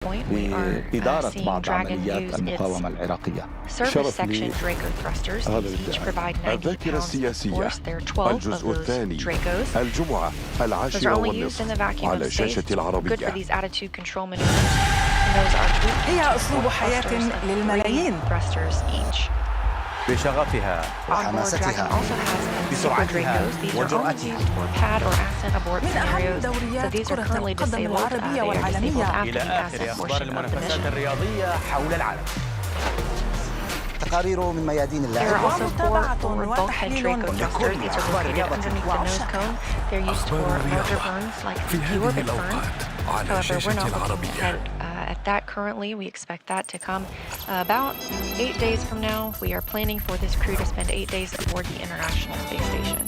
بإدارة بعض عمليات المقاومة العراقية. شرف لي هذا الذاكرة السياسية الجزء الثاني الجمعة 10:30 على شاشة العربية. هي أسلوب حياة للملايين بشغفها وحماستها بسرعتها وجرأتها من أهم دوريات كرة القدم العربية والعالمية إلى آخر أخبار المنافسات الرياضية حول العالم. تقارير من ميادين اللعب ومتابعة وتحليل لكل أخبار الرياضة في هذه الأوقات على شاشة العربية. At that currently, we expect that to come about 8 days from now. We are planning for this crew to spend 8 days aboard the International Space Station.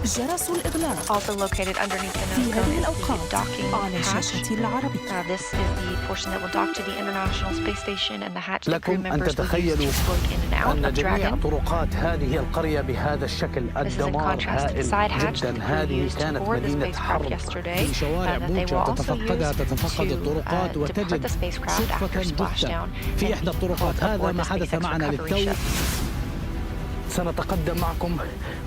جرس الإغلاق Also located underneath the في nose هذه cone is الأوقات the docking على hatch. شاشة العربية. This is the portion that will dock to the International Space Station and the hatch that crew لكم أن members will use تتخيلوا to float in and out أن of جميع Dragon. طرقات هذه القرية بهذا الشكل الدمار هائل جدا. هذه كانت مدينة حرب في شوارع بوتشا تتفقدها تتفقد الطرقات وتجد صدفة جدا في إحدى الطرقات. هذا ما حدث معنا للتو. سنتقدم معكم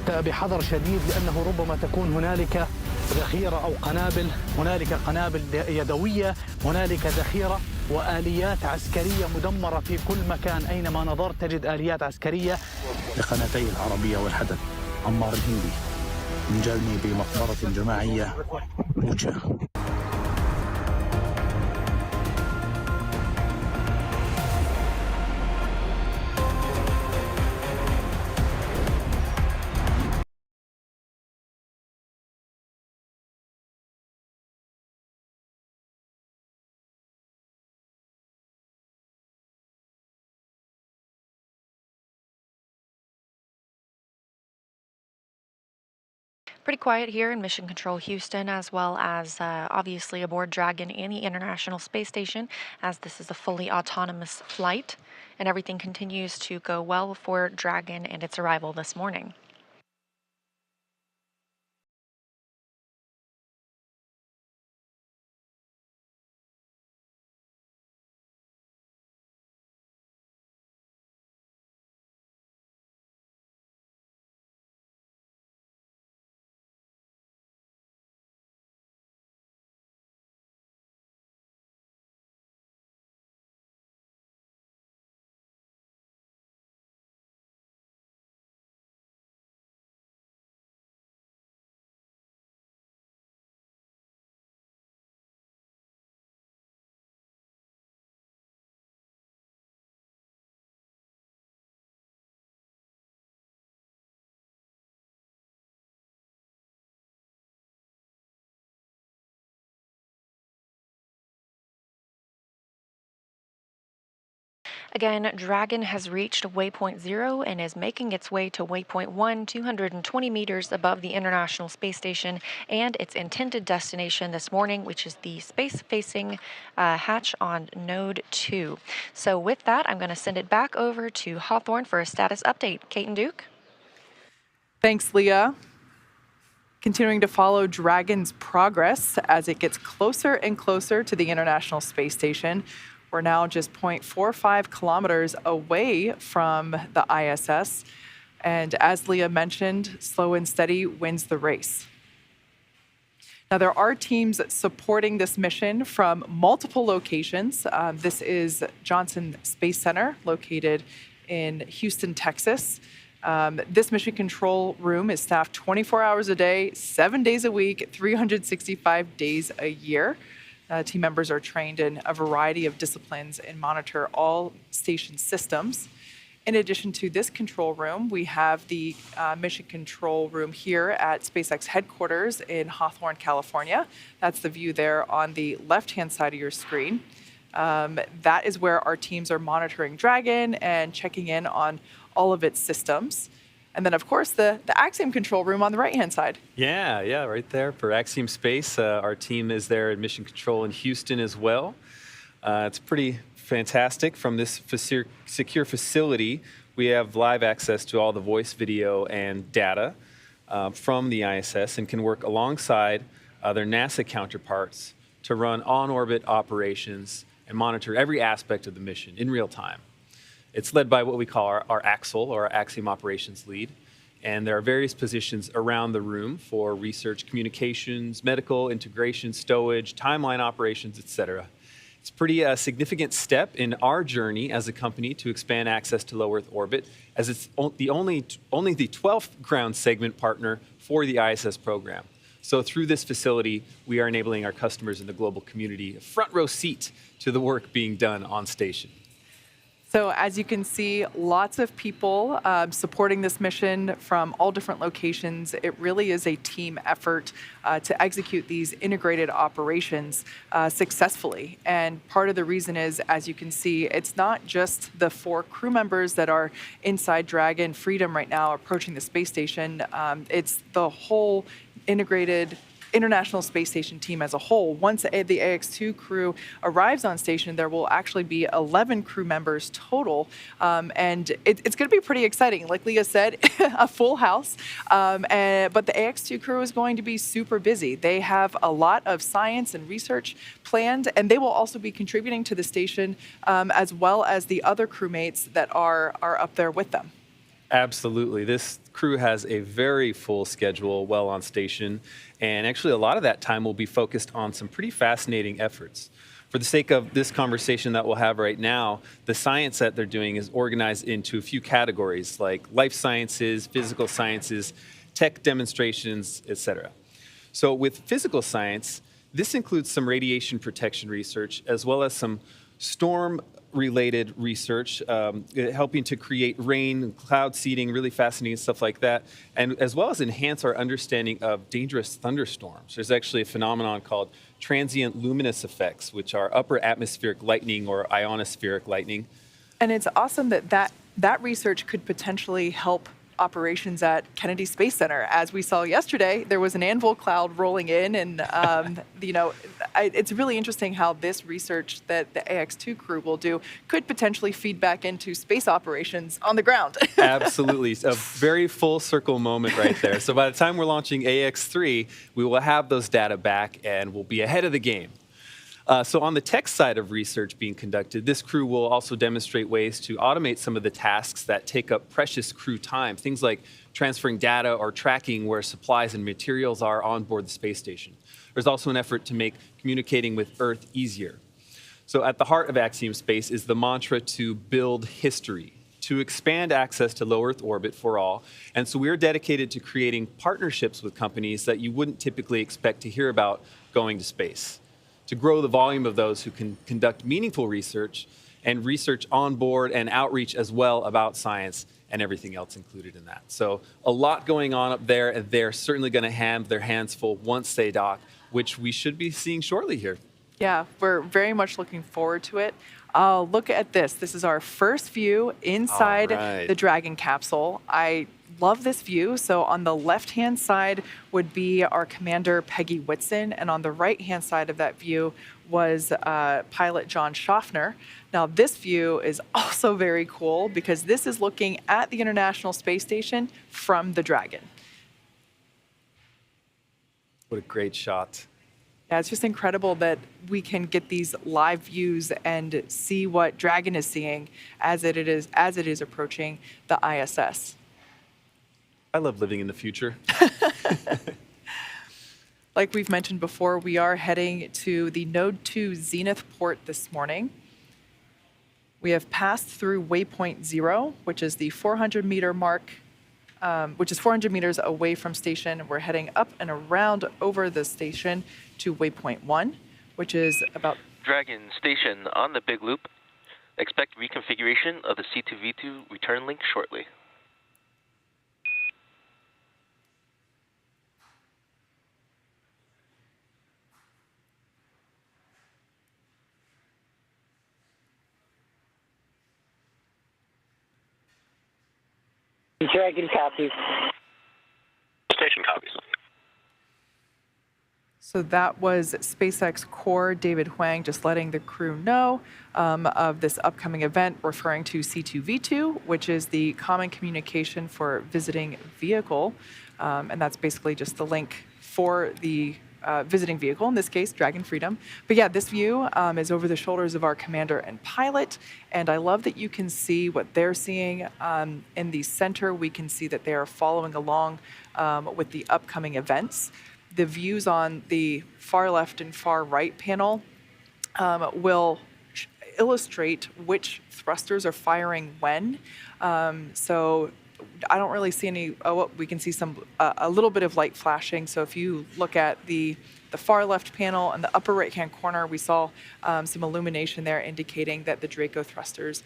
بحذر شديد لأنه ربما تكون هنالك ذخيرة أو قنابل، هنالك قنابل يدوية، هنالك ذخيرة وآليات عسكرية مدمرة في كل مكان. أينما نظرت تجد آليات عسكرية. لقناتي العربية والحدث عمار الهندي من جانب بمقبرة جماعية بوتشا. Pretty quiet here in Mission Control Houston, as well as obviously aboard Dragon and the International Space Station, as this is a fully autonomous flight, and everything continues to go well for Dragon and its arrival this morning. Again, Dragon has reached waypoint 0 and is making its way to waypoint 1, 220 meters above the International Space Station and its intended destination this morning, which is the space-facing hatch on Node 2. So with that, I'm going to send it back over to Hawthorne for a status update. Kate and Duke? Thanks, Leah. Continuing to follow Dragon's progress as it gets closer and closer to the International Space Station. We're now just 0.45 kilometers away from the ISS. And as Leah mentioned, slow and steady wins the race. Now, there are teams supporting this mission from multiple locations. This is Johnson Space Center, located in Houston, Texas. This mission control room is staffed 24 hours a day, 7 days a week, 365 days a year. Team members are trained in a variety of disciplines and monitor all station systems. In addition to this control room, we have the mission control room here at SpaceX headquarters in Hawthorne, California. That's the view there on the left-hand side of your screen. That is where our teams are monitoring Dragon and checking in on all of its systems. And then, of course, the Axiom control room on the right-hand side. Yeah, right there for Axiom Space. Our team is there at Mission Control in Houston as well. It's pretty fantastic. From this secure facility, we have live access to all the voice, video, and data from the ISS and can work alongside their NASA counterparts to run on-orbit operations and monitor every aspect of the mission in real time. It's led by what we call our AXL, or our Axiom Operations Lead, and there are various positions around the room for research, communications, medical, integration, stowage, timeline operations, etc. It's a pretty significant step in our journey as a company to expand access to low Earth orbit, as it's only the 12th ground segment partner for the ISS program. So through this facility, we are enabling our customers in the global community a front row seat to the work being done on station. So as you can see, lots of people supporting this mission from all different locations. It really is a team effort to execute these integrated operations successfully. And part of the reason is, as you can see, it's not just the 4 crew members that are inside Dragon Freedom right now approaching the space station. It's the whole integrated International Space Station team as a whole. Once the AX2 crew arrives on station, there will actually be 11 crew members total, and it's going to be pretty exciting. Like Leah said, a full house, but the AX2 crew is going to be super busy. They have a lot of science and research planned, and they will also be contributing to the station, as well as the other crewmates that are up there with them. Absolutely. This crew has a very full schedule well on station, and actually a lot of that time will be focused on some pretty fascinating efforts. For the sake of this conversation that we'll have right now, the science that they're doing is organized into a few categories like life sciences, physical sciences, tech demonstrations, etc. So with physical science, this includes some radiation protection research as well as some storm-related research, helping to create rain, cloud seeding, really fascinating stuff like that, and as well as enhance our understanding of dangerous thunderstorms. There's actually a phenomenon called transient luminous effects, which are upper atmospheric lightning or ionospheric lightning. And it's awesome that research could potentially help operations at Kennedy Space Center. As we saw yesterday, there was an anvil cloud rolling in, and it's really interesting how this research that the AX2 crew will do could potentially feed back into space operations on the ground. Absolutely. A very full circle moment right there. So by the time we're launching AX3, we will have those data back and we'll be ahead of the game. So on the tech side of research being conducted, this crew will also demonstrate ways to automate some of the tasks that take up precious crew time, things like transferring data or tracking where supplies and materials are on board the space station. There's also an effort to make communicating with Earth easier. So at the heart of Axiom Space is the mantra to build history, to expand access to low Earth orbit for all. And so we're dedicated to creating partnerships with companies that you wouldn't typically expect to hear about going to space, to grow the volume of those who can conduct meaningful research and research on board and outreach as well about science and everything else included in that. So a lot going on up there, and they're certainly going to have their hands full once they dock, which we should be seeing shortly here. Yeah, we're very much looking forward to it. Look at this. This is our first view inside the Dragon capsule. I love this view. So on the left-hand side would be our commander, Peggy Whitson, and on the right-hand side of that view was pilot John Schaffner. Now, this view is also very cool because this is looking at the International Space Station from the Dragon. What a great shot. Yeah, it's just incredible that we can get these live views and see what Dragon is seeing as it is approaching the ISS. I love living in the future. Like we've mentioned before, we are heading to the Node 2 Zenith port this morning. We have passed through waypoint 0, which is the 400-meter mark, which is 400 meters away from station. We're heading up and around over the station to waypoint 1, which is about... Dragon station on the big loop. Expect reconfiguration of the C2V2 return link shortly. Dragon copies. Station copies. So that was SpaceX core David Huang just letting the crew know of this upcoming event, referring to C2V2, which is the common communication for visiting vehicle. And that's basically just the link for the visiting vehicle, in this case, Dragon Freedom. But yeah, this view is over the shoulders of our commander and pilot, and I love that you can see what they're seeing. In the center, we can see that they are following along with the upcoming events. The views on the far left and far right panel will illustrate which thrusters are firing when. So I don't really see any. Oh, we can see a little bit of light flashing. So if you look at the far left panel and the upper right-hand corner, we saw some illumination there indicating that the Draco thrusters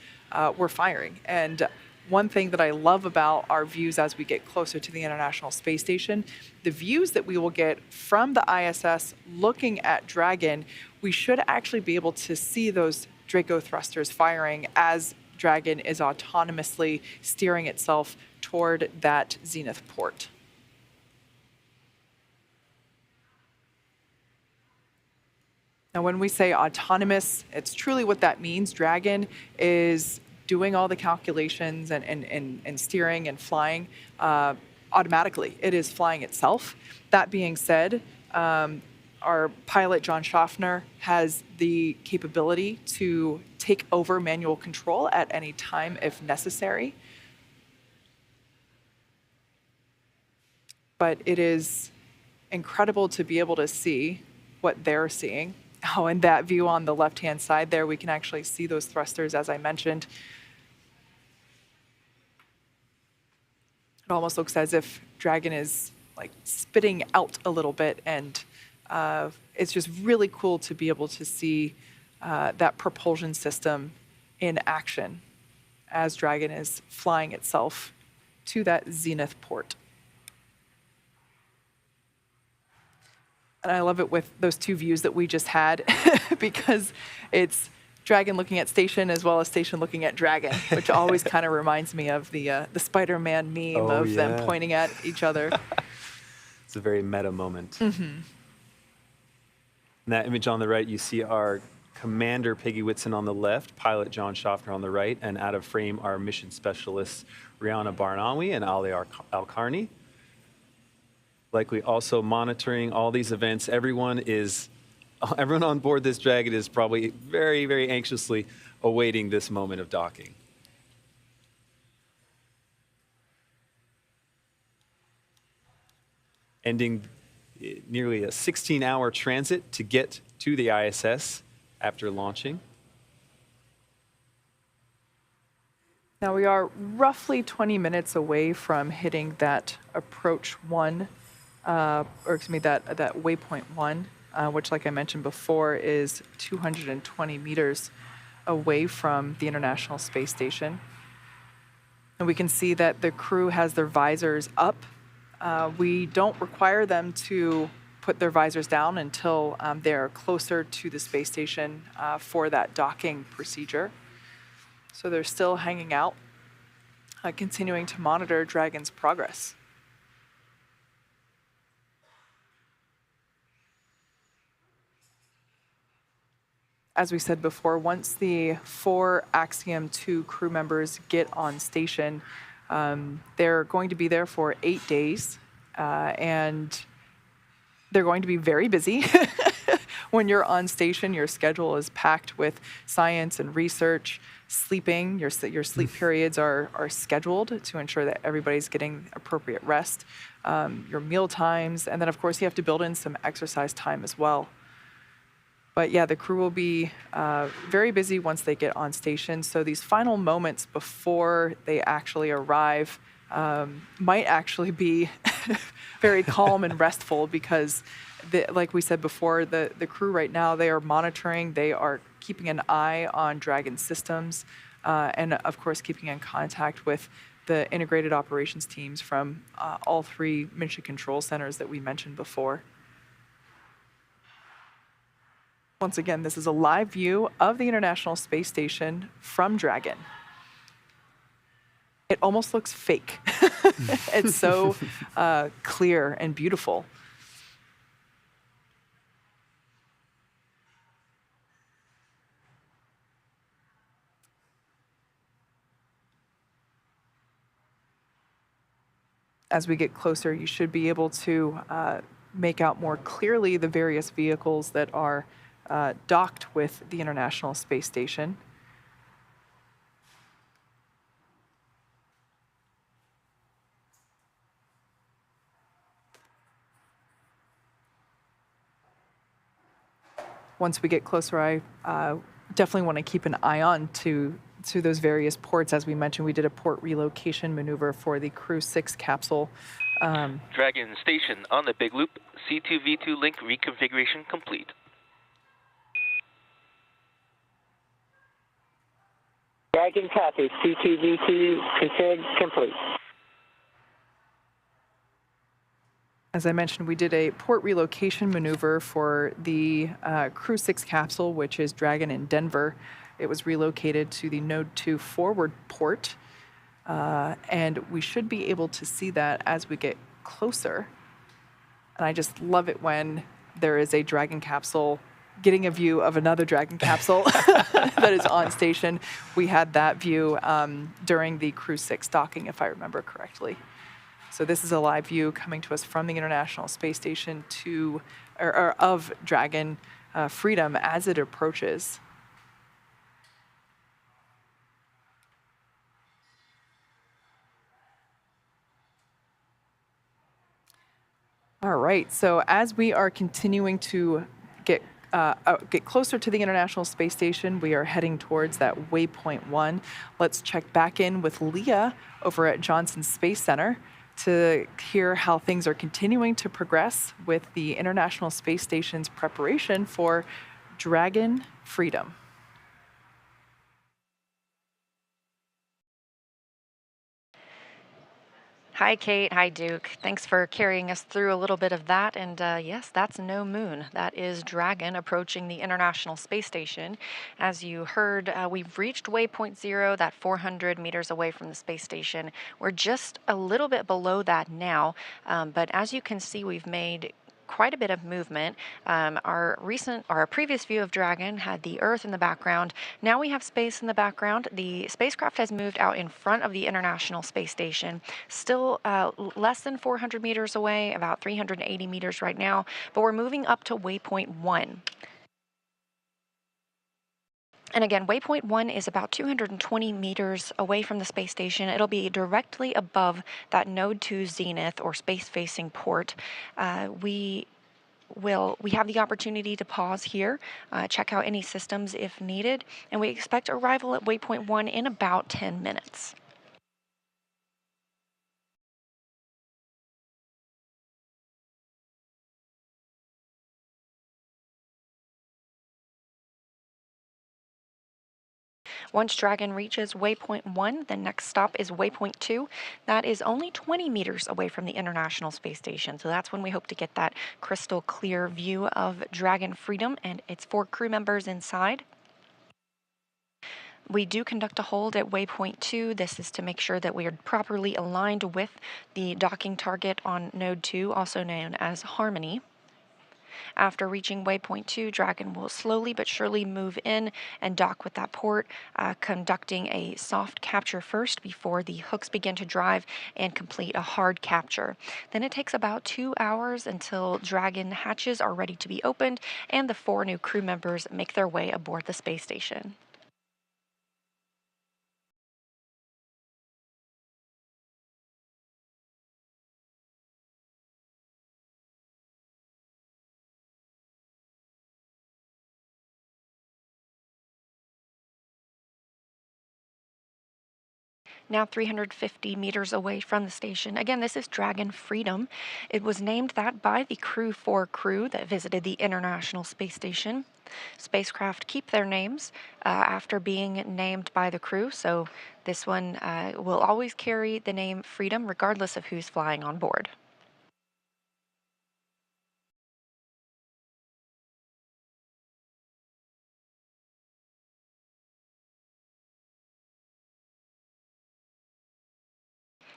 were firing. And one thing that I love about our views as we get closer to the International Space Station, the views that we will get from the ISS looking at Dragon, we should actually be able to see those Draco thrusters firing as Dragon is autonomously steering itself toward that zenith port. Now, when we say autonomous, it's truly what that means. Dragon is doing all the calculations and steering and flying automatically. It is flying itself. That being said, our pilot, John Schaffner, has the capability to take over manual control at any time if necessary. But it is incredible to be able to see what they're seeing. Oh, and that view on the left-hand side there, we can actually see those thrusters, as I mentioned. It almost looks as if Dragon is like spitting out a little bit, and it's just really cool to be able to see that propulsion system in action as Dragon is flying itself to that zenith port. And I love it with those two views that we just had because it's Dragon looking at Station as well as Station looking at Dragon, which always kind of reminds me of the Spider-Man meme them pointing at each other. It's a very meta moment. Mm-hmm. In that image on the right, you see our Commander Peggy Whitson on the left, pilot John Schaffner on the right, and out of frame our mission specialists Rيانة Barnawi and Ali Al-Qarni. Likely also monitoring all these events. Everyone on board this Dragon is probably very, very anxiously awaiting this moment of docking. Ending nearly a 16-hour transit to get to the ISS after launching. Now we are roughly 20 minutes away from hitting that approach one, that waypoint one, which, like I mentioned before, is 220 meters away from the International Space Station. And we can see that the crew has their visors up. We don't require them to put their visors down until they're closer to the space station for that docking procedure. So they're still hanging out, continuing to monitor Dragon's progress. As we said before, once the 4 Axiom 2 crew members get on station, they're going to be there for 8 days, and they're going to be very busy. When you're on station, your schedule is packed with science and research, sleeping. Your sleep periods are scheduled to ensure that everybody's getting appropriate rest, your meal times, and then, of course, you have to build in some exercise time as well. But yeah, the crew will be very busy once they get on station. So these final moments before they actually arrive might actually be very calm and restful because, like we said before, the crew right now, they are monitoring, they are keeping an eye on Dragon systems, and of course keeping in contact with the integrated operations teams from all 3 mission control centers that we mentioned before. Once again, this is a live view of the International Space Station from Dragon. It almost looks fake. It's so clear and beautiful. As we get closer, you should be able to make out more clearly the various vehicles that are docked with the International Space Station. Once we get closer, I definitely want to keep an eye on to those various ports. As we mentioned, we did a port relocation maneuver for the Crew 6 capsule. Dragon station on the big loop. C2V2 link reconfiguration complete. Dragon copy. C2V2 config complete. As I mentioned, we did a port relocation maneuver for the Crew 6 capsule, which is Dragon in Denver. It was relocated to the Node 2 forward port, and we should be able to see that as we get closer. And I just love it when there is a Dragon capsule getting a view of another Dragon capsule that is on station. We had that view during the Crew 6 docking, if I remember correctly. So this is a live view coming to us from the International Space Station of Dragon Freedom as it approaches. All right, so as we are continuing to get closer to the International Space Station, we are heading towards that waypoint 1. Let's check back in with Leah over at Johnson Space Center to hear how things are continuing to progress with the International Space Station's preparation for Dragon Freedom. Hi, Kate. Hi, Duke. Thanks for carrying us through a little bit of that. And yes, that's no moon. That is Dragon approaching the International Space Station. As you heard, we've reached waypoint 0, that 400 meters away from the space station. We're just a little bit below that now. But as you can see, we've made quite a bit of movement. Our previous view of Dragon had the Earth in the background. Now we have space in the background. The spacecraft has moved out in front of the International Space Station, still less than 400 meters away, about 380 meters right now, but we're moving up to waypoint 1. And again, waypoint 1 is about 220 meters away from the space station. It'll be directly above that Node 2 zenith or space-facing port. We have the opportunity to pause here, check out any systems if needed, and we expect arrival at waypoint 1 in about 10 minutes. Once Dragon reaches waypoint 1, the next stop is waypoint 2. That is only 20 meters away from the International Space Station, so that's when we hope to get that crystal clear view of Dragon Freedom and its 4 crew members inside. We do conduct a hold at waypoint 2. This is to make sure that we are properly aligned with the docking target on Node 2, also known as Harmony. After reaching waypoint 2, Dragon will slowly but surely move in and dock with that port, conducting a soft capture first before the hooks begin to drive and complete a hard capture. Then it takes about 2 hours until Dragon hatches are ready to be opened and the 4 new crew members make their way aboard the space station. Now 350 meters away from the station. Again, this is Dragon Freedom. It was named that by the Crew 4 crew that visited the International Space Station. Spacecraft keep their names after being named by the crew, so this one will always carry the name Freedom regardless of who's flying on board.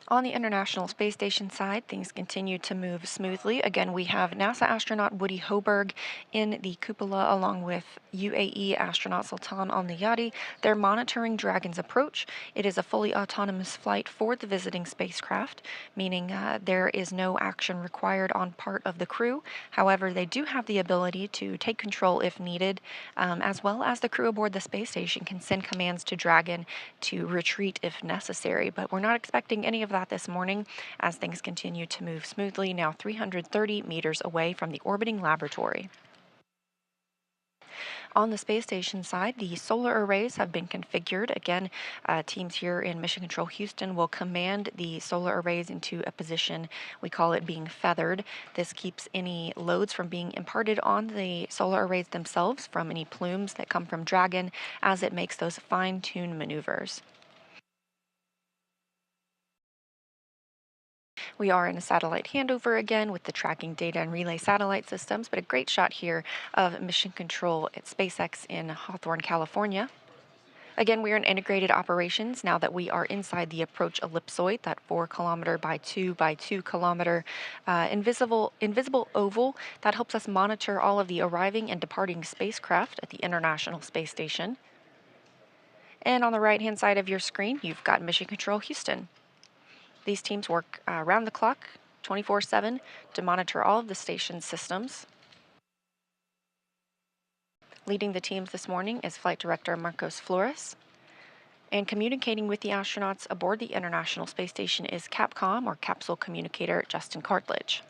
On the International Space Station side, things continue to move smoothly. Again, we have NASA astronaut Woody Hoberg in the cupola along with UAE astronaut Sultan Al-Nayati. They're monitoring Dragon's approach. It is a fully autonomous flight for the visiting spacecraft, meaning there is no action required on part of the crew. However, they do have the ability to take control if needed, as well as the crew aboard the space station can send commands to Dragon to retreat if necessary. But we're not expecting any of that this morning as things continue to move smoothly, now 330 meters away from the orbiting laboratory. On the space station side, the solar arrays have been configured. Again, teams here in Mission Control Houston will command the solar arrays into a position, we call it being feathered. This keeps any loads from being imparted on the solar arrays themselves from any plumes that come from Dragon as it makes those fine-tuned maneuvers. We are in a satellite handover again with the tracking data and relay satellite systems, but a great shot here of mission control at SpaceX in Hawthorne, California. Again, we are in integrated operations now that we are inside the approach ellipsoid, that 4 kilometer by 2 by 2 kilometer invisible oval that helps us monitor all of the arriving and departing spacecraft at the International Space Station. And on the right-hand side of your screen, you've got Mission Control Houston. These teams work around the clock, 24/7, to monitor all of the station's systems. Leading the teams this morning is Flight Director Marcos Flores. And communicating with the astronauts aboard the International Space Station is Capcom, or Capsule Communicator, Justin Cartledge.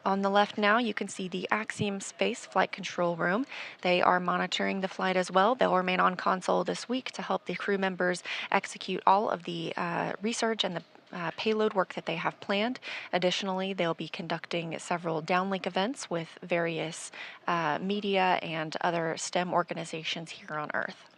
On the left now, you can see the Axiom Space Flight Control Room. They are monitoring the flight as well. They'll remain on console this week to help the crew members execute all of the research and the payload work that they have planned. Additionally, they'll be conducting several downlink events with various media and other STEM organizations here on Earth.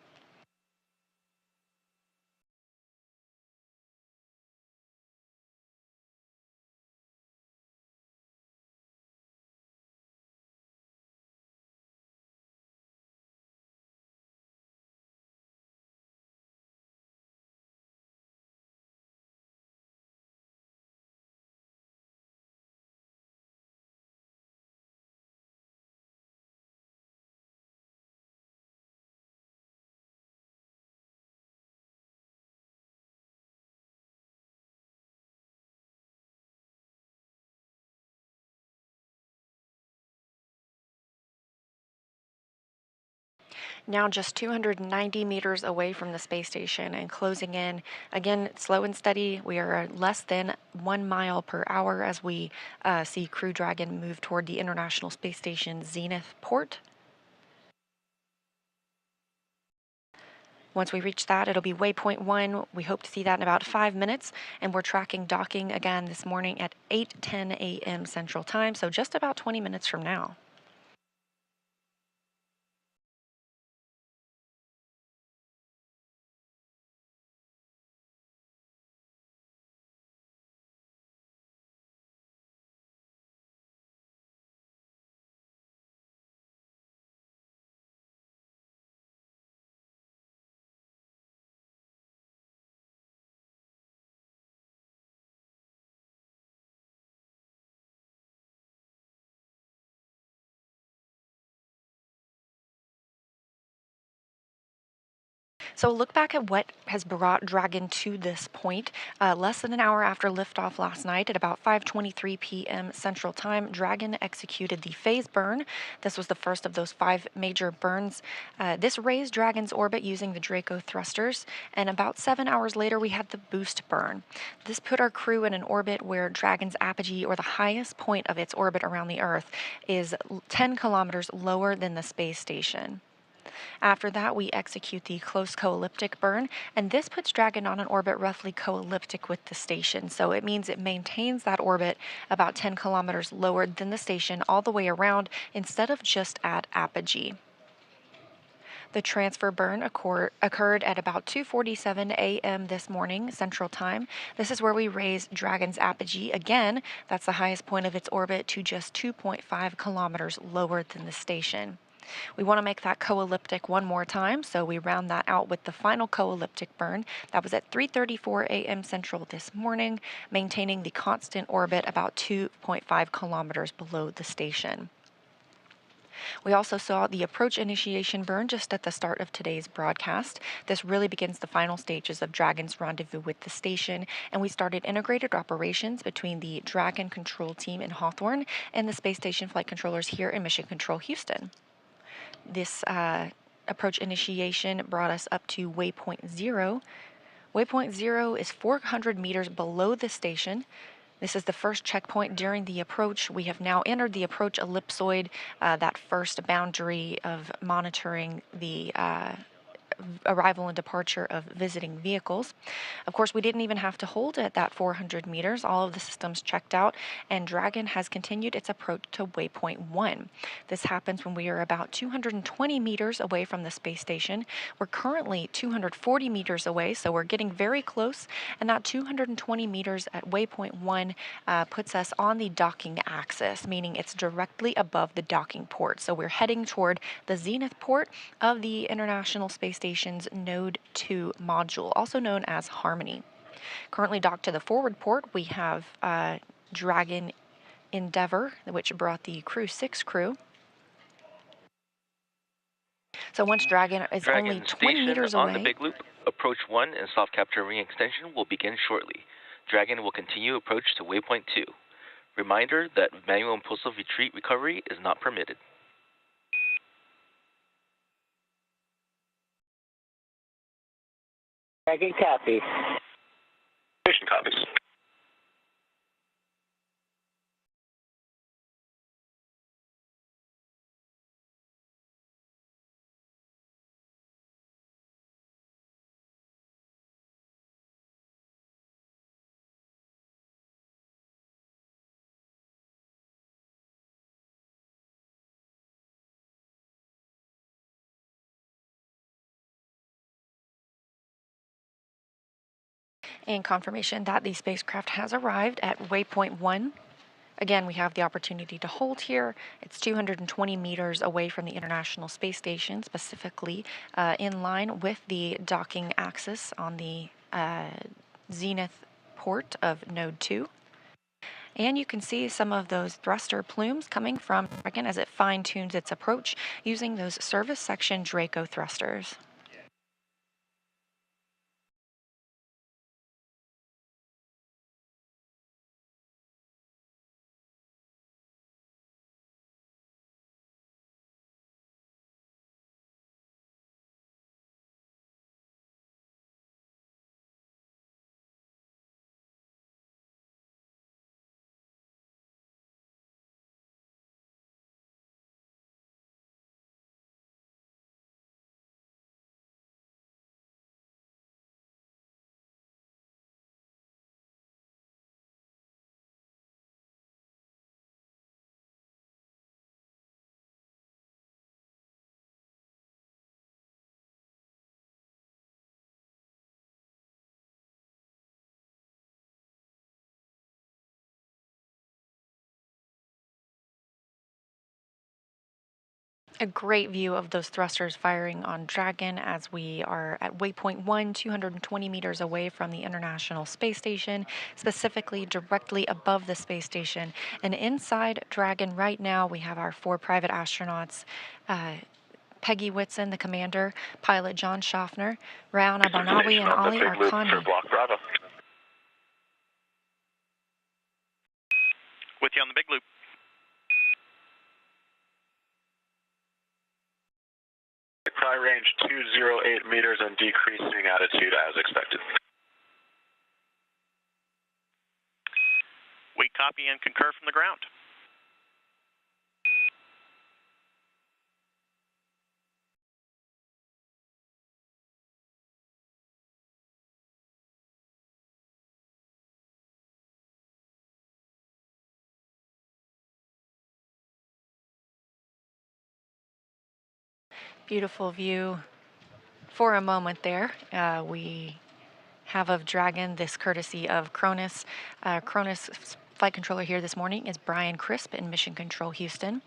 Now just 290 meters away from the space station and closing in. Again, slow and steady. We are less than 1 mile per hour as we see Crew Dragon move toward the International Space Station Zenith port. Once we reach that, it'll be waypoint 1. We hope to see that in about 5 minutes, and we're tracking docking again this morning at 8:10 a.m. Central Time, so just about 20 minutes from now. So look back at what has brought Dragon to this point. Less than an hour after liftoff last night at about 5:23 p.m. Central Time, Dragon executed the phase burn. This was the first of those 5 major burns. This raised Dragon's orbit using the Draco thrusters, and about 7 hours later we had the boost burn. This put our crew in an orbit where Dragon's apogee, or the highest point of its orbit around the Earth, is 10 kilometers lower than the space station. After that, we execute the close co-elliptic burn, and this puts Dragon on an orbit roughly co-elliptic with the station. So it means it maintains that orbit about 10 kilometers lower than the station all the way around instead of just at apogee. The transfer burn occurred at about 2:47 a.m. this morning, Central Time. This is where we raised Dragon's apogee. Again, that's the highest point of its orbit, to just 2.5 kilometers lower than the station. We want to make that co-elliptic one more time, so we round that out with the final co-elliptic burn. That was at 3:34 a.m. Central this morning, maintaining the constant orbit about 2.5 kilometers below the station. We also saw the approach initiation burn just at the start of today's broadcast. This really begins the final stages of Dragon's rendezvous with the station, and we started integrated operations between the Dragon control team in Hawthorne and the space station flight controllers here in Mission Control Houston. This approach initiation brought us up to waypoint 0. Waypoint 0 is 400 meters below the station. This is the first checkpoint during the approach. We have now entered the approach ellipsoid, that first boundary of monitoring the arrival and departure of visiting vehicles. Of course, we didn't even have to hold at that 400 meters. All of the systems checked out, and Dragon has continued its approach to waypoint 1. This happens when we are about 220 meters away from the space station. We're currently 240 meters away, so we're getting very close, and that 220 meters at waypoint 1 puts us on the docking axis, meaning it's directly above the docking port. So we're heading toward the zenith port of the International Space Station's Node 2 module, also known as Harmony. Currently docked to the forward port, we have Dragon Endeavour, which brought the Crew 6 crew. So once Dragon is only 20 meters away, on the big loop, approach 1 and soft capture ring extension will begin shortly. Dragon will continue approach to waypoint 2. Reminder that manual impulsive retreat recovery is not permitted. Dragon copies. Station copies. and confirmation that the spacecraft has arrived at waypoint 1. Again, we have the opportunity to hold here. It's 220 meters away from the International Space Station, specifically in line with the docking axis on the zenith port of Node 2. And you can see some of those thruster plumes coming from Dragon as it fine-tunes its approach using those service section Draco thrusters. A great view of those thrusters firing on Dragon as we are at waypoint 1, 220 meters away from the International Space Station, specifically directly above the space station. And inside Dragon right now, we have our 4 private astronauts, Peggy Whitson, the commander, pilot John Schaffner, Rayana Barnawi, and Ali Arkhani. With you on the big loop. High range 208 meters and decreasing attitude as expected. We copy and concur from the ground. Beautiful view for a moment there. We have of Dragon this courtesy of Cronus. Cronus flight controller here this morning is Brian Crisp in Mission Control Houston.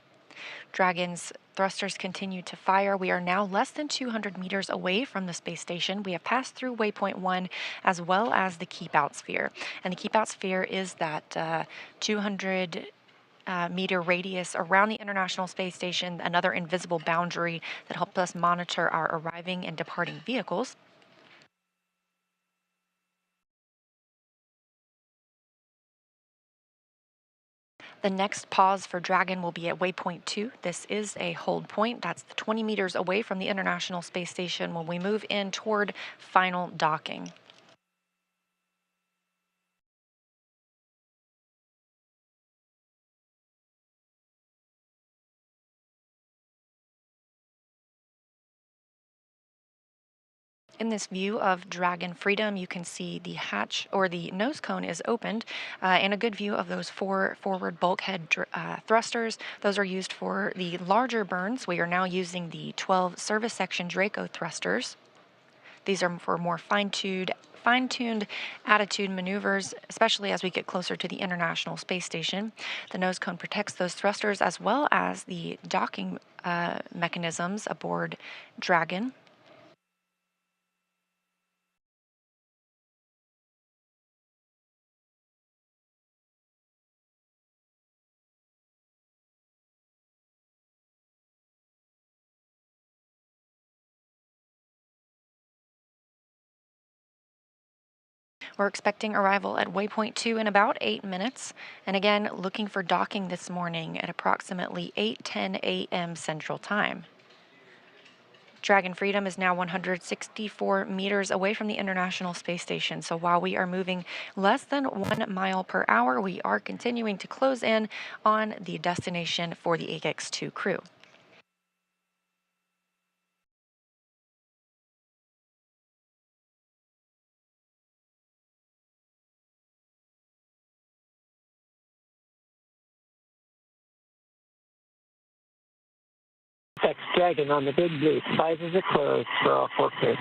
Dragon's thrusters continue to fire. We are now less than 200 meters away from the space station. We have passed through waypoint 1 as well as the keep out sphere. And the keep out sphere is that 200 meter radius around the International Space Station, another invisible boundary that helps us monitor our arriving and departing vehicles. The next pause for Dragon will be at waypoint 2. This is a hold point. That's 20 meters away from the International Space Station when we move in toward final docking. In this view of Dragon Freedom, you can see the hatch or the nose cone is opened and a good view of those 4 forward bulkhead thrusters. Those are used for the larger burns. We are now using the 12 service section Draco thrusters. These are for more fine-tuned attitude maneuvers, especially as we get closer to the International Space Station. The nose cone protects those thrusters as well as the docking mechanisms aboard Dragon. We're expecting arrival at waypoint 2 in about 8 minutes. And again, looking for docking this morning at approximately 8:10 a.m. Central Time. Dragon Freedom is now 164 meters away from the International Space Station. So while we are moving less than 1 mile per hour, we are continuing to close in on the destination for the AX-2 crew. Text Dragon on the big blue. Visors are closed for all 4 crew.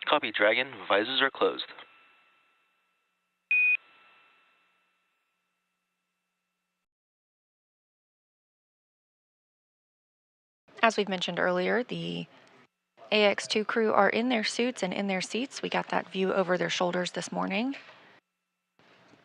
Copy, Dragon. Visors are closed. As we've mentioned earlier, the AX-2 crew are in their suits and in their seats. We got that view over their shoulders this morning.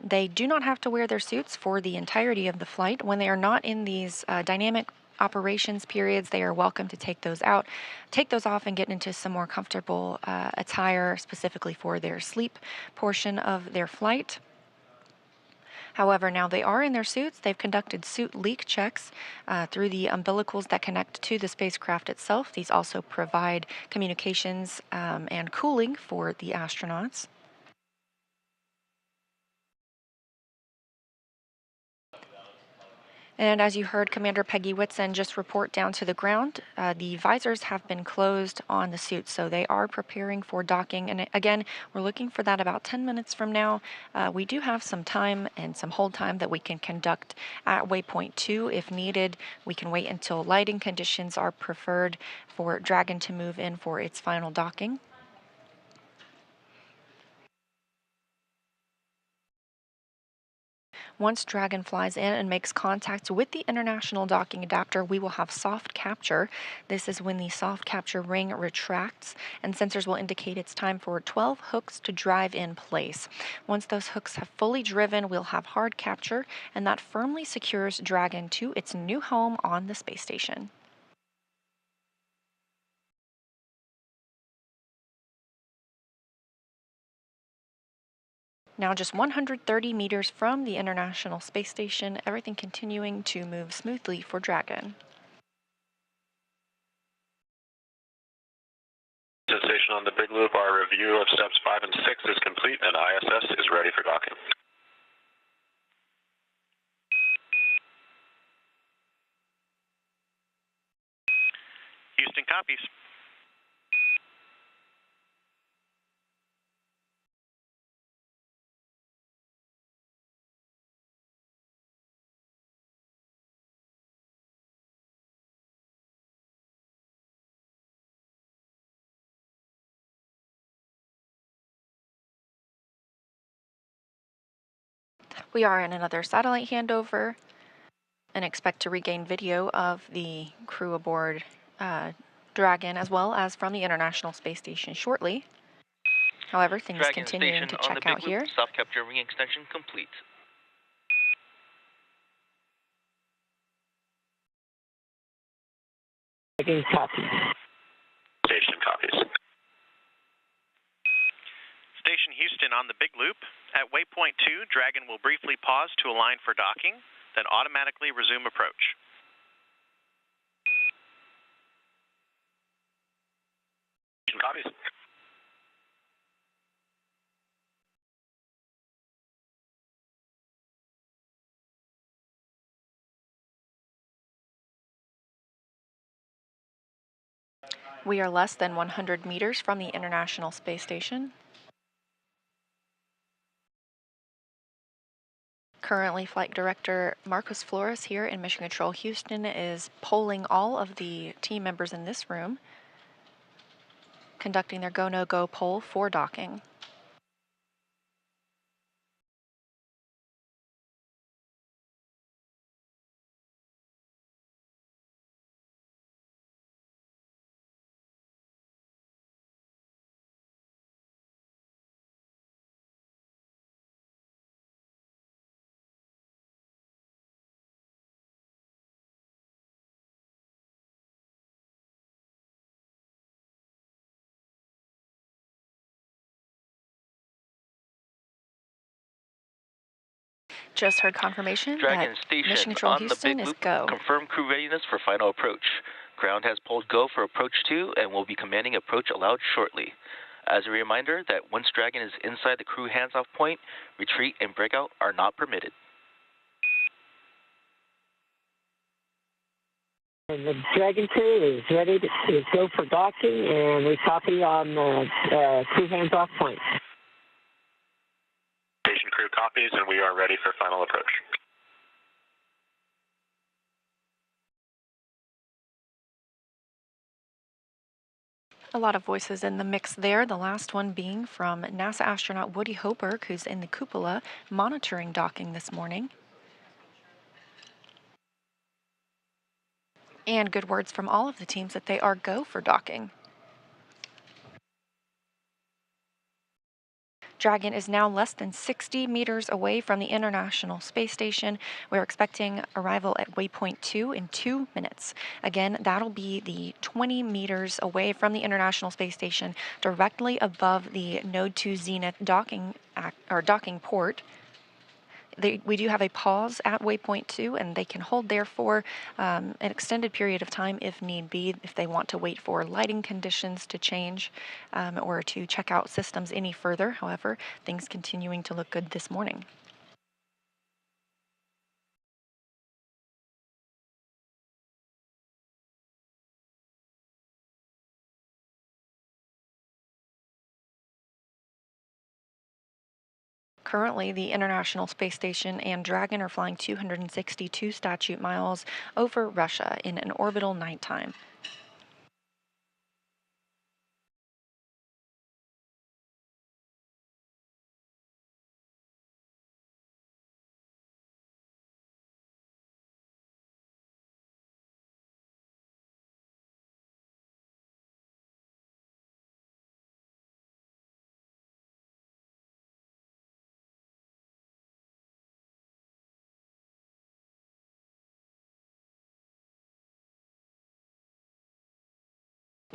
They do not have to wear their suits for the entirety of the flight. When they are not in these dynamic operations periods, they are welcome to take those off and get into some more comfortable attire specifically for their sleep portion of their flight. However, now they are in their suits. They've conducted suit leak checks through the umbilicals that connect to the spacecraft itself. These also provide communications and cooling for the astronauts. And as you heard Commander Peggy Whitson just report down to the ground, the visors have been closed on the suits, so they are preparing for docking. And again, we're looking for that about 10 minutes from now. We do have some time and some hold time that we can conduct at waypoint 2 if needed. We can wait until lighting conditions are preferred for Dragon to move in for its final docking. Once Dragon flies in and makes contact with the international docking adapter, we will have soft capture. This is when the soft capture ring retracts and sensors will indicate it's time for 12 hooks to drive in place. Once those hooks have fully driven, we'll have hard capture, and that firmly secures Dragon to its new home on the space station. Now just 130 meters from the International Space Station, everything continuing to move smoothly for Dragon. Station on the Big Loop, our review of steps 5 and 6 is complete and ISS is ready for docking. Houston copies. We are in another satellite handover. And expect to regain video of the crew aboard Dragon as well as from the International Space Station shortly. However, things Dragon continuing station to check on the out big loop, here. soft capture ring extension complete. Taking copy. Station copies. Station Houston on the big loop. At waypoint 2, Dragon will briefly pause to align for docking, then automatically resume approach. Station copies. We are less than 100 meters from the International Space Station. Currently, Flight Director Marcos Flores here in Mission Control Houston is polling all of the team members in this room, conducting their go, no go poll for docking. Just heard confirmation Dragon that station Mission Control on the Houston big is loop. go. Confirm crew readiness for final approach. Ground has pulled go for approach 2 and will be commanding approach allowed shortly. As a reminder that once Dragon is inside the crew hands-off point, retreat and breakout are not permitted. And the Dragon crew is ready to go for docking, and we copy on the crew hands-off point. Station crew copies, and we are ready for final approach. A lot of voices in the mix there, the last one being from NASA astronaut Woody Hoberg, who's in the cupola monitoring docking this morning. And good words from all of the teams that they are go for docking. Dragon is now less than 60 meters away from the International Space Station. We're expecting arrival at waypoint 2 in 2 minutes. Again, that'll be the 20 meters away from the International Space Station, directly above the Node 2 Zenith docking port. We do have a pause at waypoint 2, and they can hold there for an extended period of time if need be, if they want to wait for lighting conditions to change or to check out systems any further. However, things continuing to look good this morning. Currently, the International Space Station and Dragon are flying 262 statute miles over Russia in an orbital nighttime.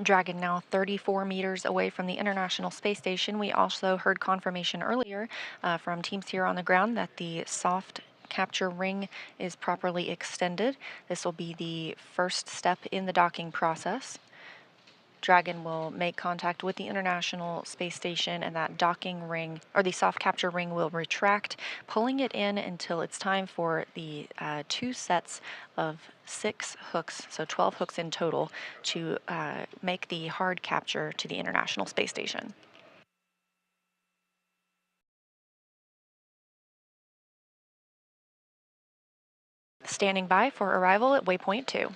Dragon now 34 meters away from the International Space Station. We also heard confirmation earlier from teams here on the ground that the soft capture ring is properly extended. This will be the first step in the docking process. Dragon will make contact with the International Space Station, and that docking ring, or the soft capture ring, will retract, pulling it in until it's time for the 2 sets of 6 hooks, so 12 hooks in total, to make the hard capture to the International Space Station. Standing by for arrival at waypoint 2.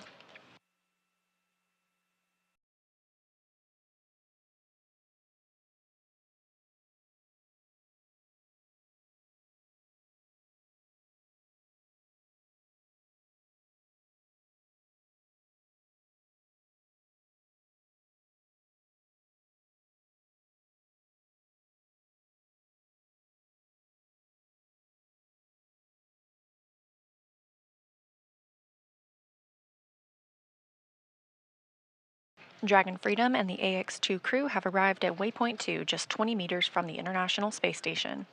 Dragon Freedom and the AX-2 crew have arrived at waypoint 2, just 20 meters from the International Space Station.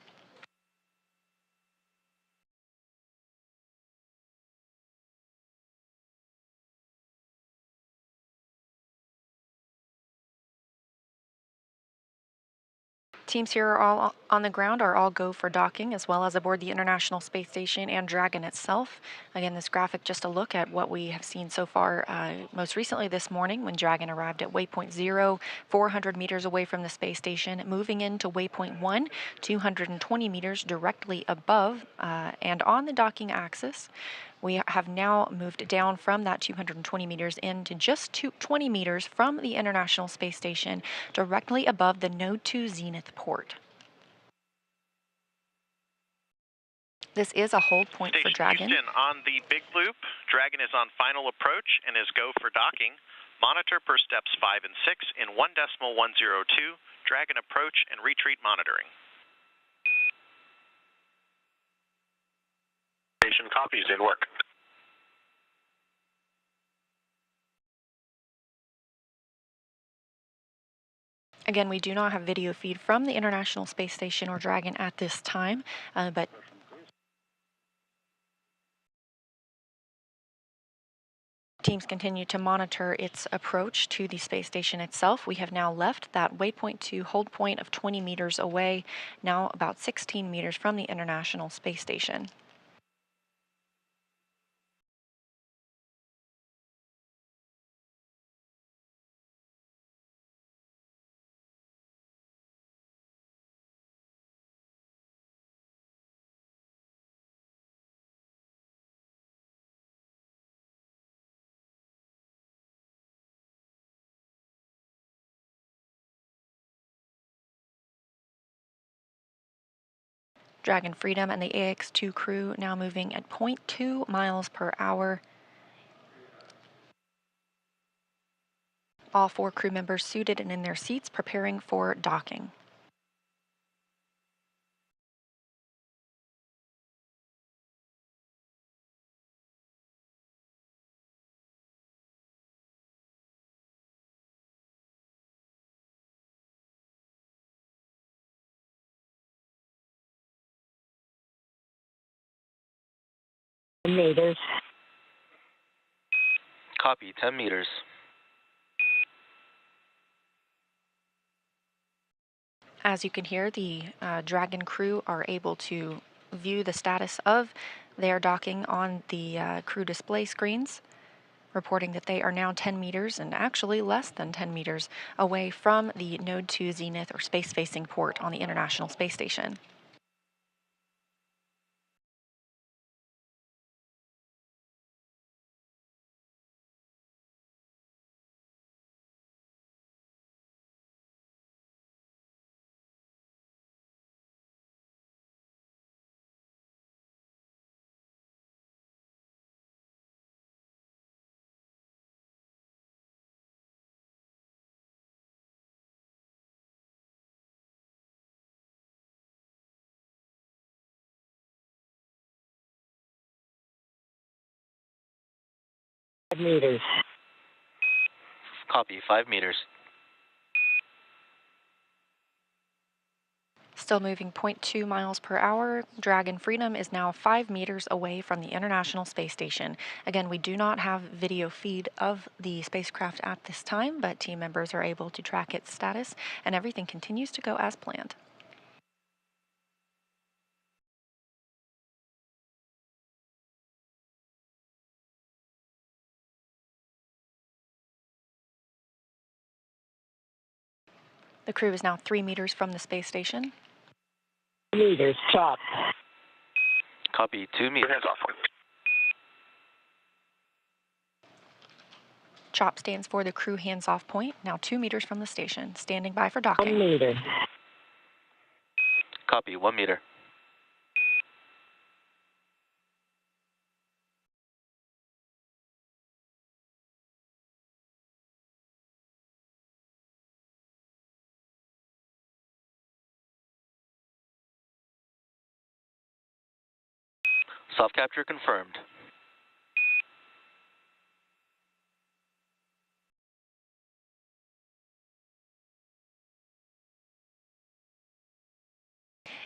Teams here are all on the ground are all go for docking, as well as aboard the International Space Station and Dragon itself. Again, this graphic just a look at what we have seen so far, most recently this morning when Dragon arrived at waypoint 0, 400 meters away from the space station, moving into waypoint 1, 220 meters directly above and on the docking axis. We have now moved down from that 220 meters into just 20 meters from the International Space Station, directly above the Node 2 Zenith port. This is a hold point for Dragon. Houston on the big loop. Dragon is on final approach and is go for docking. Monitor per steps 5 and 6 in 1.102. Dragon approach and retreat monitoring. Station copies in work. Again, we do not have video feed from the International Space Station or Dragon at this time, but teams continue to monitor its approach to the space station itself. We have now left that waypoint 2 hold point of 20 meters away, now about 16 meters from the International Space Station. Dragon Freedom and the AX-2 crew now moving at 0.2 miles per hour. All 4 crew members suited and in their seats, preparing for docking. Meters. Copy, 10 meters. As you can hear, the Dragon crew are able to view the status of their docking on the crew display screens, reporting that they are now 10 meters and actually less than 10 meters away from the Node 2 Zenith or space-facing port on the International Space Station. Meters. Copy, 5 meters. Still moving 0.2 miles per hour, Dragon Freedom is now 5 meters away from the International Space Station. Again, we do not have video feed of the spacecraft at this time, but team members are able to track its status, and everything continues to go as planned. The crew is now 3 meters from the space station. Meters, chop. Copy, 2 meters. Hands off. CHOP stands for the crew hands-off point, now 2 meters from the station, standing by for docking. 1 meter. Copy, 1 meter. Soft capture confirmed.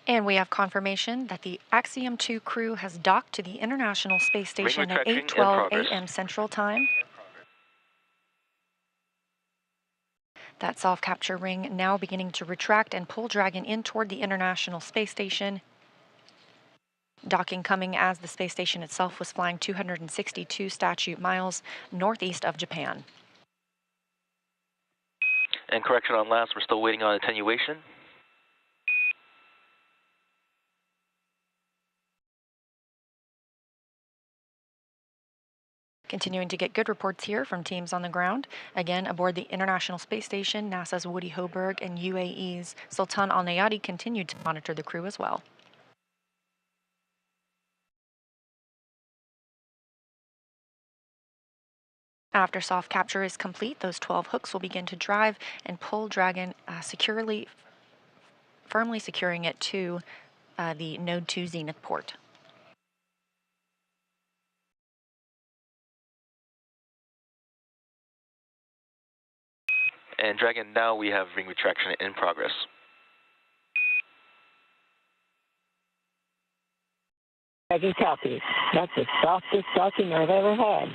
And we have confirmation that the Axiom 2 crew has docked to the International Space Station at 8:12 a.m. Central Time. That self-capture ring now beginning to retract and pull Dragon in toward the International Space Station. Docking coming as the space station itself was flying 262 statute miles northeast of Japan. And correction on last, we're still waiting on attenuation. Continuing to get good reports here from teams on the ground. Again, aboard the International Space Station, NASA's Woody Hoberg and UAE's Sultan Al Nayati continued to monitor the crew as well. After soft capture is complete, those 12 hooks will begin to drive and pull Dragon firmly securing it to the Node 2 Zenith port. And Dragon, now we have ring retraction in progress. Dragon copies. That's the softest docking I've ever had.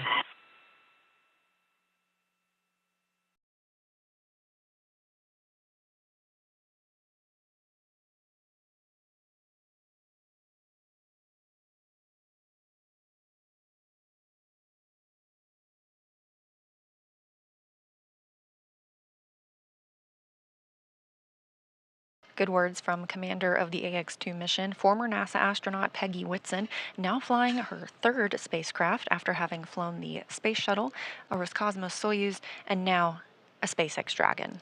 Good words from commander of the AX-2 mission, former NASA astronaut Peggy Whitson, now flying her third spacecraft after having flown the Space Shuttle, a Roscosmos-Soyuz, and now a SpaceX Dragon.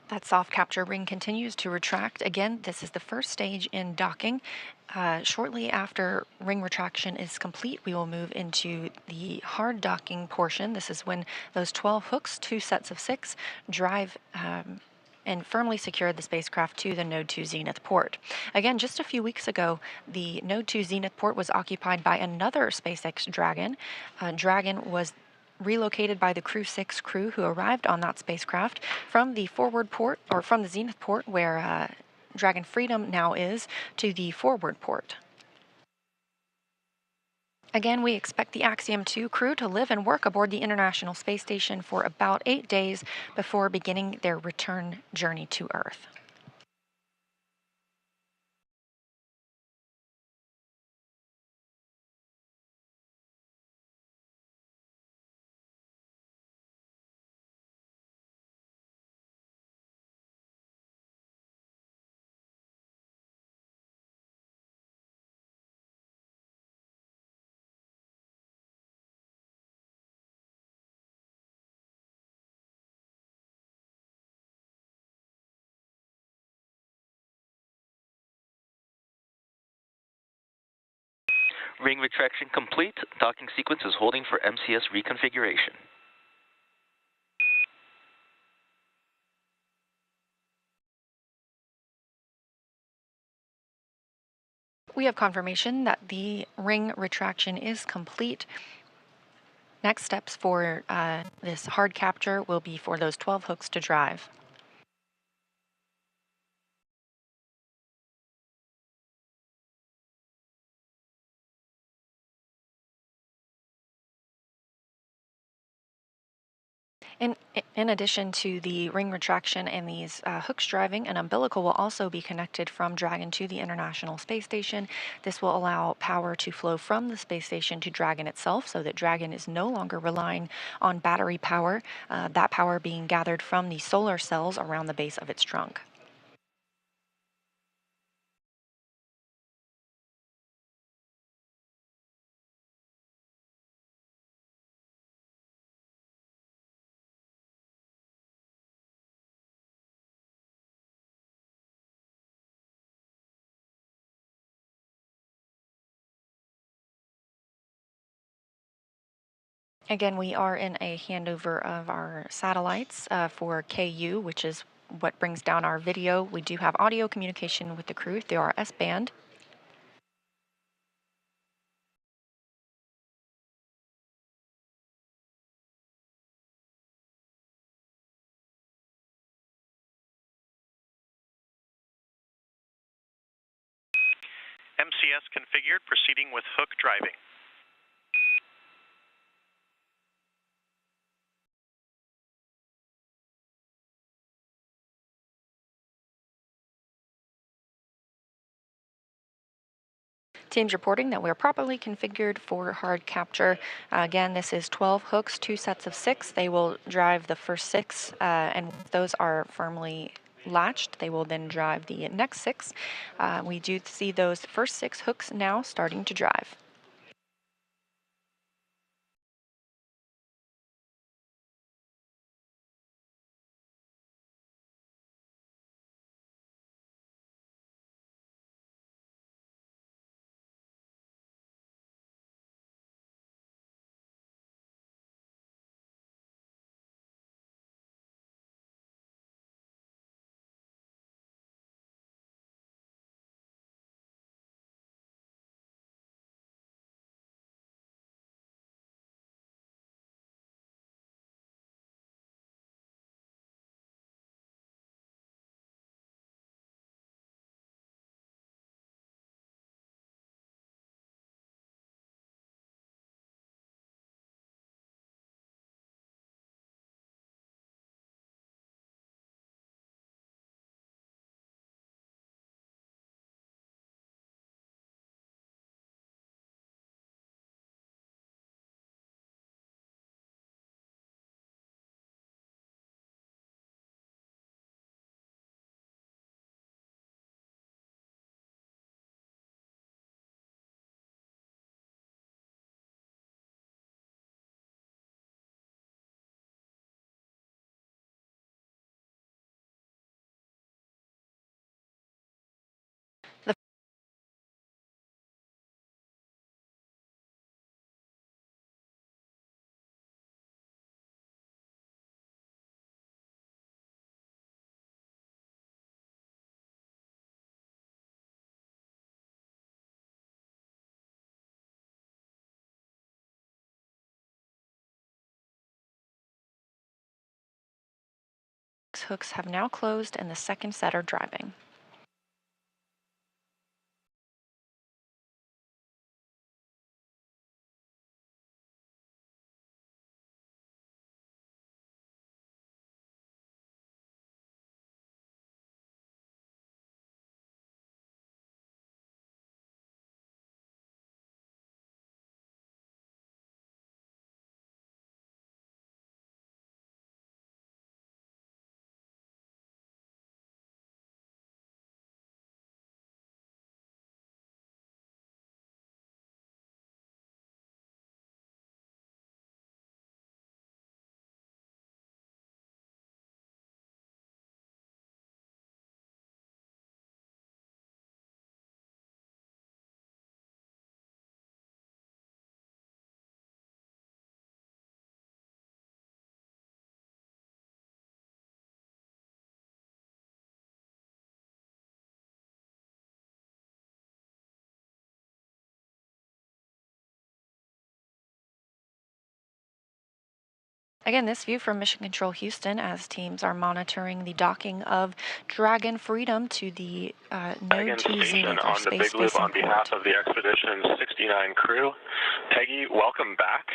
That soft capture ring continues to retract. Again, this is the first stage in docking. Shortly after ring retraction is complete, we will move into the hard docking portion. This is when those 12 hooks, 2 sets of 6, drive and firmly secure the spacecraft to the Node 2 Zenith port. Again, just a few weeks ago, the Node 2 Zenith port was occupied by another SpaceX Dragon. Dragon was relocated by the Crew 6 crew who arrived on that spacecraft from the forward port, or from the Zenith port where Dragon Freedom now is, to the forward port. Again, we expect the Axiom 2 crew to live and work aboard the International Space Station for about 8 days before beginning their return journey to Earth. Ring retraction complete. Docking sequence is holding for MCS reconfiguration. We have confirmation that the ring retraction is complete. Next steps for this hard capture will be for those 12 hooks to drive. In addition to the ring retraction and these hooks driving, an umbilical will also be connected from Dragon to the International Space Station. This will allow power to flow from the space station to Dragon itself, so that Dragon is no longer relying on battery power, that power being gathered from the solar cells around the base of its trunk. Again, we are in a handover of our satellites for KU, which is what brings down our video. We do have audio communication with the crew through our S-band. MCS configured, proceeding with hook driving. Teams reporting that we're properly configured for hard capture. Again, this is 12 hooks, 2 sets of 6. They will drive the first 6, and those are firmly latched. They will then drive the next 6. We do see those first 6 hooks now starting to drive. Hooks have now closed and the second set are driving. Again, this view from Mission Control Houston as teams are monitoring the docking of Dragon Freedom to the node T Zenith or space facing on behalf of the Expedition 69 crew. Peggy, welcome back.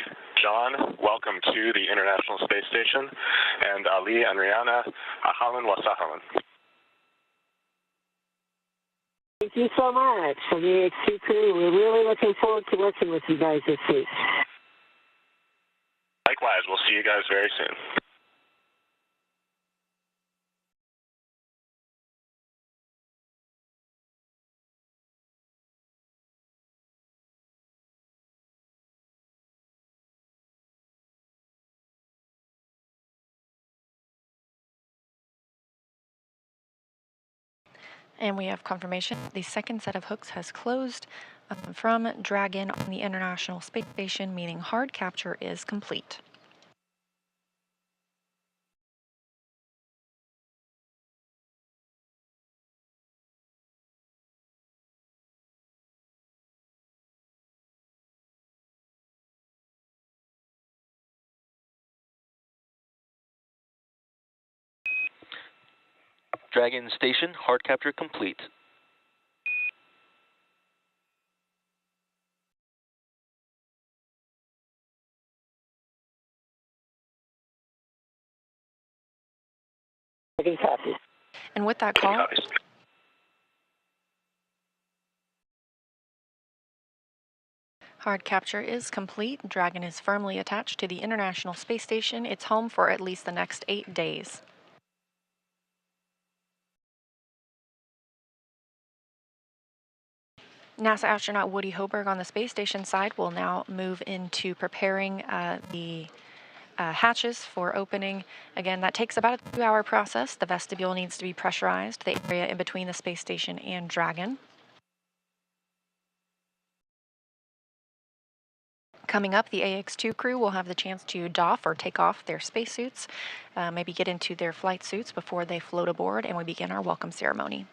John, welcome to the International Space Station. And Ali and Rihanna, ahlan wa sahlan. Thank you so much for the XC crew. We're really looking forward to working with you guys this week. Likewise, we'll see you guys very soon. And we have confirmation the second set of hooks has closed. from Dragon on the International Space Station, meaning hard capture is complete. Dragon Station, hard capture complete. And with that call, hard capture is complete. Dragon is firmly attached to the International Space Station. It's home for at least the next 8 days. NASA astronaut Woody Hoberg on the space station side will now move into preparing the hatches for opening. Again, that takes about a 2-hour process. The vestibule needs to be pressurized, the area in between the space station and Dragon. Coming up, the AX-2 crew will have the chance to doff or take off their spacesuits, maybe get into their flight suits before they float aboard, and we begin our welcome ceremony.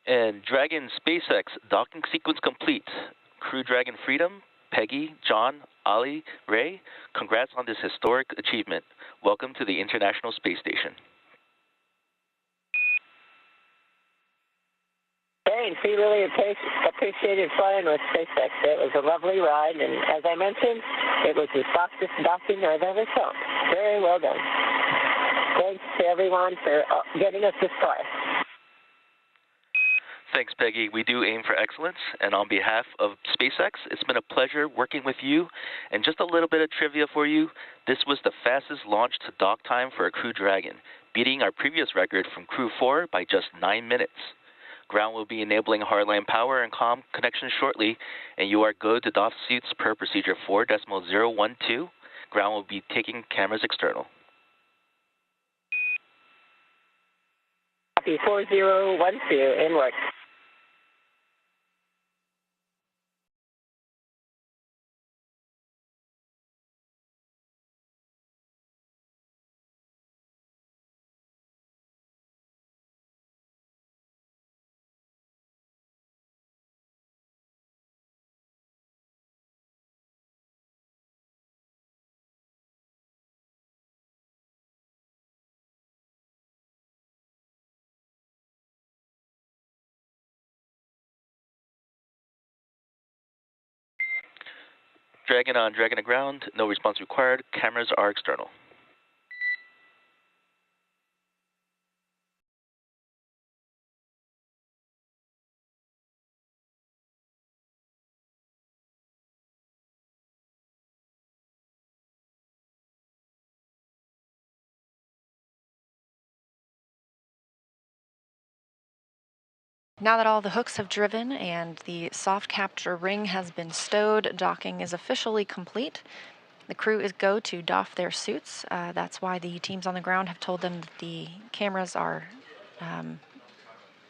And Dragon SpaceX docking sequence complete. Crew Dragon Freedom, Peggy, John, Ali, Ray, congrats on this historic achievement. Welcome to the International Space Station. Thanks. We really appreciated flying with SpaceX. It was a lovely ride, and as I mentioned, it was the softest docking I've ever felt. Very well done. Thanks to everyone for getting us this far. Thanks, Peggy. We do aim for excellence, and on behalf of SpaceX, it's been a pleasure working with you. And just a little bit of trivia for you, this was the fastest launch to dock time for a Crew Dragon, beating our previous record from Crew 4 by just 9 minutes. Ground will be enabling hardline power and comm connections shortly, and you are good to doff suits per procedure 4.012. Ground will be taking cameras external. Copy 4012, in work. Dragon on Dragon to ground, no response required. Cameras are external. Now that all the hooks have driven and the soft capture ring has been stowed, docking is officially complete. The crew is go to doff their suits. That's why the teams on the ground have told them that the cameras are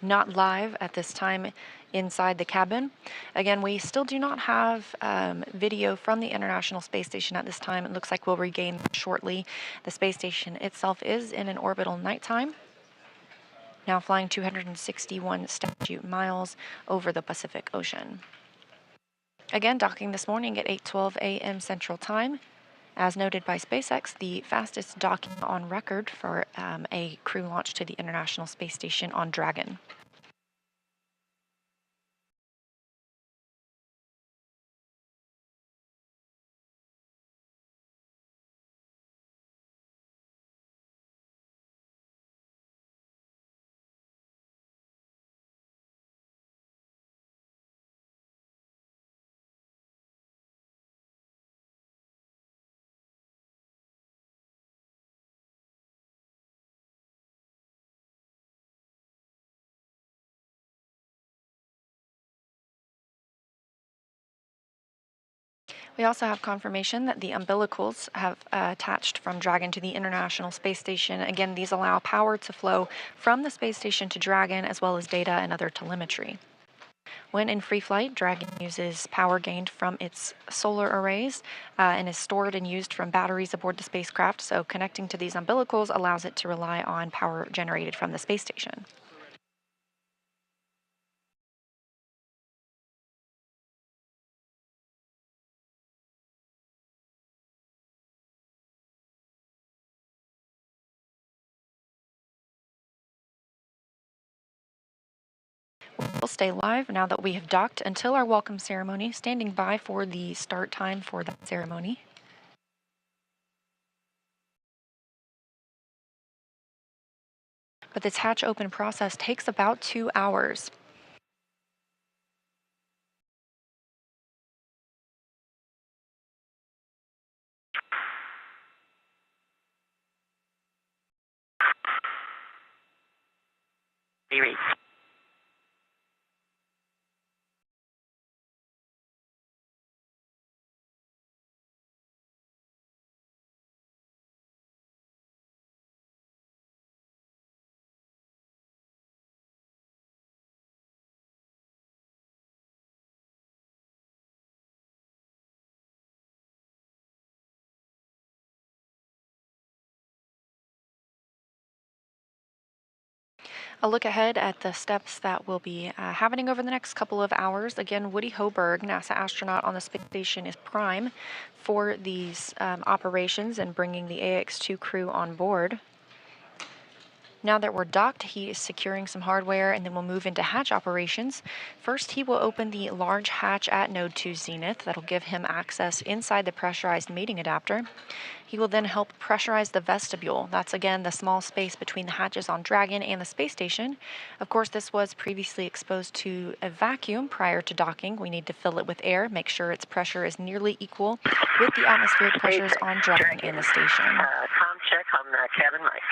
not live at this time inside the cabin. Again, we still do not have video from the International Space Station at this time. It looks like we'll regain shortly. The space station itself is in an orbital nighttime, now flying 261 statute miles over the Pacific Ocean. Again, docking this morning at 8:12 a.m. Central Time. As noted by SpaceX, the fastest docking on record for a crew launch to the International Space Station on Dragon. We also have confirmation that the umbilicals have attached from Dragon to the International Space Station. Again, these allow power to flow from the space station to Dragon, as well as data and other telemetry. When in free flight, Dragon uses power gained from its solar arrays and is stored and used from batteries aboard the spacecraft, so connecting to these umbilicals allows it to rely on power generated from the space station. We'll stay live now that we have docked until our welcome ceremony, standing by for the start time for that ceremony. But this hatch open process takes about 2 hours. A look ahead at the steps that will be happening over the next couple of hours. Again, Woody Hoburg, NASA astronaut on the space station, is prime for these operations and bringing the AX-2 crew on board. Now that we're docked, he is securing some hardware, and then we'll move into hatch operations. First, he will open the large hatch at Node 2 Zenith. That'll give him access inside the pressurized mating adapter. He will then help pressurize the vestibule. That's, again, the small space between the hatches on Dragon and the space station. Of course, this was previously exposed to a vacuum prior to docking. We need to fill it with air, make sure its pressure is nearly equal with the atmospheric pressures on Dragon and the station. Tom check on the cabin mic.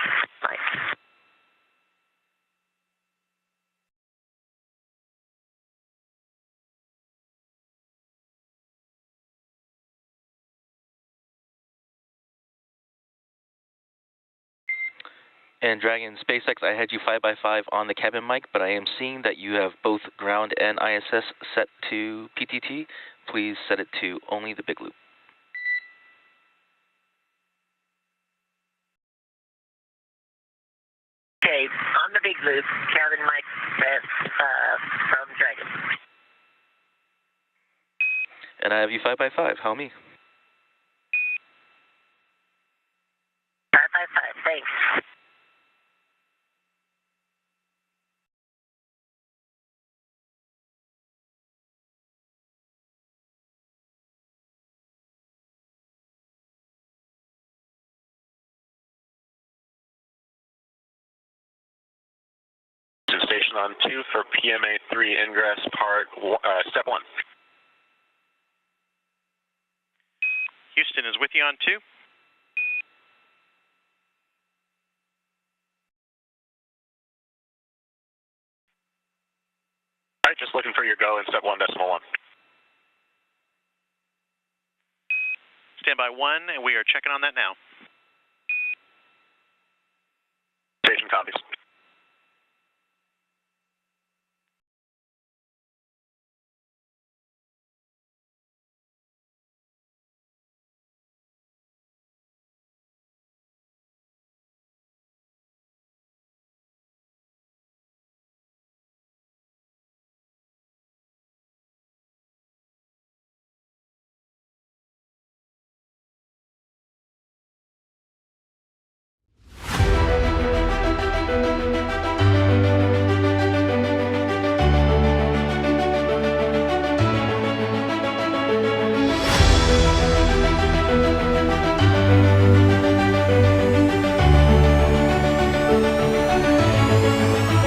And Dragon SpaceX, I had you 5x5 on the cabin mic, but I am seeing that you have both ground and ISS set to PTT. Please set it to only the big loop. Okay, on the big loop, cabin mic from Dragon. And I have you 5x5. How me? 5x5, thanks. Station on 2 for PMA 3 ingress step 1. Houston is with you on 2. All right, just looking for your go in step 1.1. Standby 1, and we are checking on that now. Station copies.